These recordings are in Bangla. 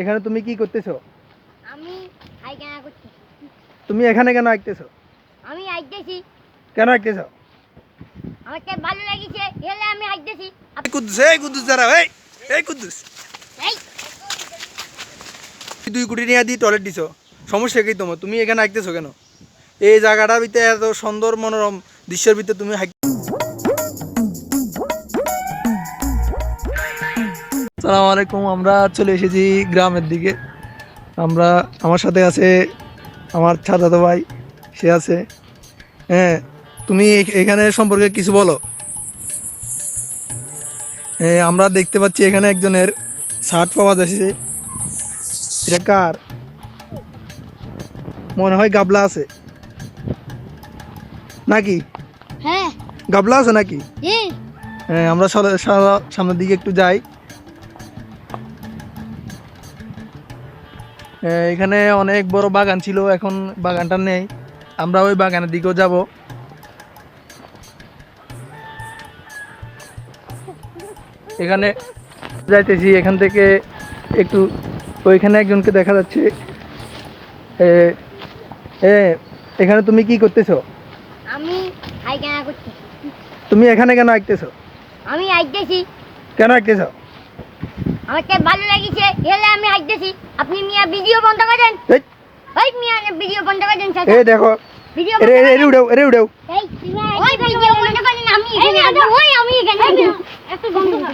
এখানে তুমি কি করতেছো? আমি আইকানা করছি। তুমি এখানে কেন আইতেছো? আমি আইতেছি, কেন আইতেছো? আমাকে ভালো লাগিছে এলে আমি আইতেছি। কুদ্দুস, এই কুদ্দুস দাঁড়াও, এই কুদ্দুস, এই 2 কোটি নিয়ে দিয়ে টয়লেট দিছো, সমস্যা কি তোমার? তুমি এখানে আইতেছো কেন? এই জায়গাটার ভিতরে এত সুন্দর মনোরম দৃশ্যের ভিতরে তুমি আসসালামু আলাইকুম। আমরা চলে এসেছি গ্রামের দিকে। আমার সাথে আছে আমার চাচাতো ভাই, সে আছে। হ্যাঁ, তুমি এখানে সম্পর্কে কিছু বলো। আমরা দেখতে পাচ্ছি এখানে একজনের শার্ট পাওয়া যাচ্ছে। এটা কার? মনে হয় গাবলা আছে নাকি? হ্যাঁ গাবলা আছে নাকি? হ্যাঁ হ্যাঁ, আমরা সামনের দিকে একটু যাই। এখানে অনেক বড় বাগান ছিল, এখন বাগানটা নেই। আমরা ওই বাগানের দিকেও যাব। এখানে যাইতেছি, এখান থেকে একটু ওইখানে একজনকে দেখা যাচ্ছে। এ, এ, এখানে তুমি কি করতেছো? আমি আইকানা করছি। তুমি এখানে কেন আইতেছো? আমি আইতেছি, কেন আইতেছো? আমাকে ভালো লাগিছে এলে আমি আইতেছি। আপনি মিয়া ভিডিও বন্ধ করেন। এই, ওই মিয়া ভিডিও বন্ধ করেন। এই দেখো, ভিডিও এরে এরে উড়াও, এরে উড়াও। এই ওই ভিডিও বন্ধ করেন। আমি এখানে আসবো। ওই আমি এখানে আসবো। একটু বন্ধ কর।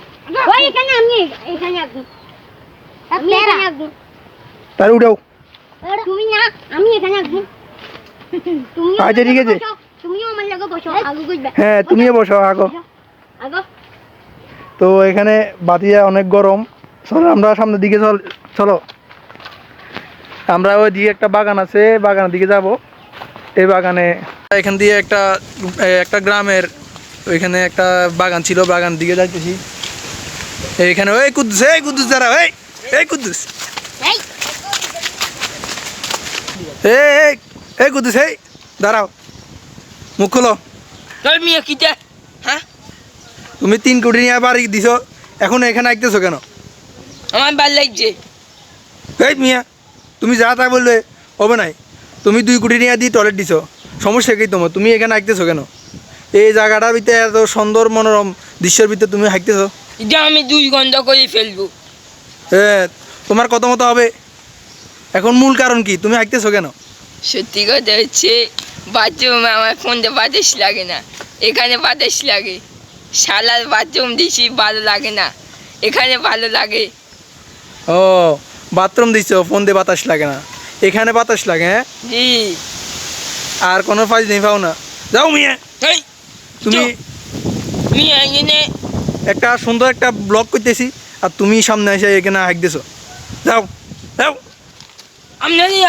ওই এখানে আমি এখানে আসবো। আমি এখানে আসবো। তার উড়াও। তুমি না, আমি এখানে আসবো। তুমি আচ্ছা, ঠিক আছে। তুমিও আমার লগে বসো। আগু কইবা। হ্যাঁ, তুমিও বসো আগো। আগো তো এখানে বাতিয়া অনেক গরম। চলো আমরা সামনের দিকে চলো। আমরা ওই দিকে একটা বাগান আছে, বাগানের দিকে যাব। এই বাগানে এখান দিয়ে একটা গ্রামের ওইখানে একটা বাগান ছিল, বাগান দিকে যাইতেছি। এইখানে ওই কুদ্দুস দাঁড়াও, এই কুদ্দুস, এই এই এই কুদ্দুস, এই দাঁড়াও, মুখ খোলো। মিয়া কিটা হ্যাঁ তুমি 3 কোটি নিয়ে বাড়ি দিছো, এখন এখানে আইতেছো কেন? আমার ভাল লাগছে। এই মিয়া, তুমি যা তা বললে হবে নাই। তুমি 2 কোটি নিয়ে দিয়ে টয়লেট দিছো, সমস্যা কি তোমার? তুমি এখানে হাঁটতেছো কেন? এই জায়গাটার ভিতরে এত সুন্দর মনোরম দৃশ্যের ভিতরে তুমি হাঁটতেছো। এটা আমি 2 ঘন্টা করে ফেলবো। হ্যাঁ, তোমার কত মতো হবে। এখন মূল কারণ কি, তুমি হাঁটতেছো কেন? সত্যি কথা হচ্ছে বাথরুমে আমার ফোনটা বাতাস লাগে না, এখানে বাতাস লাগে। শালার বাথরুম দিছি ভালো লাগে না, এখানে ভালো লাগে। ও, বাথরুম দিছো, ফোন দিয়ে বাতাস লাগে না, এখানে বাতাস লাগে। হ্যাঁ, জি আর কোনো ফাইজ নেই পাও না। যাও মিয়া, এই তুমি মিয়া এখানে একটা সুন্দর একটা ব্লগ করতেছি আর তুমি সামনে এসে এখানে হাঁটতেছো। যাও যাও।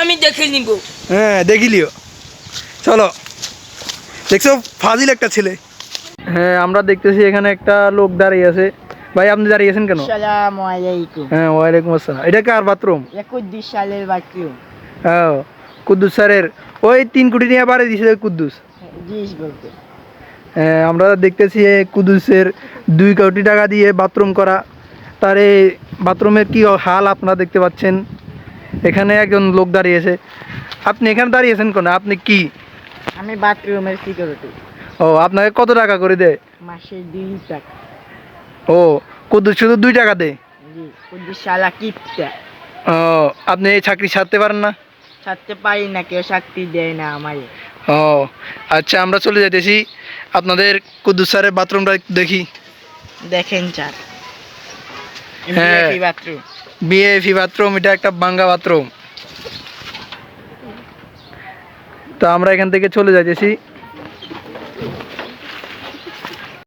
আমি দেখে নিব। হ্যাঁ, দেখিলিও। চলো, দেখছো ফাজিল একটা ছেলে। হ্যাঁ, আমরা দেখতেছি এখানে একটা লোক দাঁড়িয়ে আছে। ভাই, আপনি দাঁড়িয়ে আছেন কেন? আসসালামু আলাইকুম। হ্যাঁ, ওয়ালাইকুম আসসালাম। এটা কার বাথরুম? 21 সালের বাথরুম। হ্যাঁ, কুদ্দুস স্যারের। ওই 3 কোটি নিয়ে বাড়ি দিছে ওই কুদ্দুস। জিস বলতে হ্যাঁ, আমরা দেখতেছি এই কুদ্দুসের 2 কোটি টাকা দিয়ে বাথরুম করা। তার এই বাথরুমের কি হাল আপনারা দেখতে পাচ্ছেন। এখানে একজন লোক দাঁড়িয়েছে। আপনি এখানে দাঁড়িয়েছেন কেন? আপনি কি? আমি বাথরুমের সিকিউরিটি। ও, আপনাকে কত টাকা করে দেয়? মাসে 2 টাকা। ও, কুদ্দুস শুধু 2 টাকা দেয়? জি, 21 সালা কিপটা। ও, আপনি এই চাকরি ছাড়তে পারেন না? ছাড়তে পারি না, কেউ চাকরি দেয় না আমারে। ও আচ্ছা, আমরা চলে যাইতেছি। আপনাদের কুদ্দুস স্যারের বাথরুমটা একটু দেখি। দেখেন স্যার, হ্যাঁ, এমবিএফি বাথরুম। বিএফি বাথরুম, এটা একটা বাঙ্গা বাথরুম। তো আমরা এখান থেকে চলে যাইতেছি।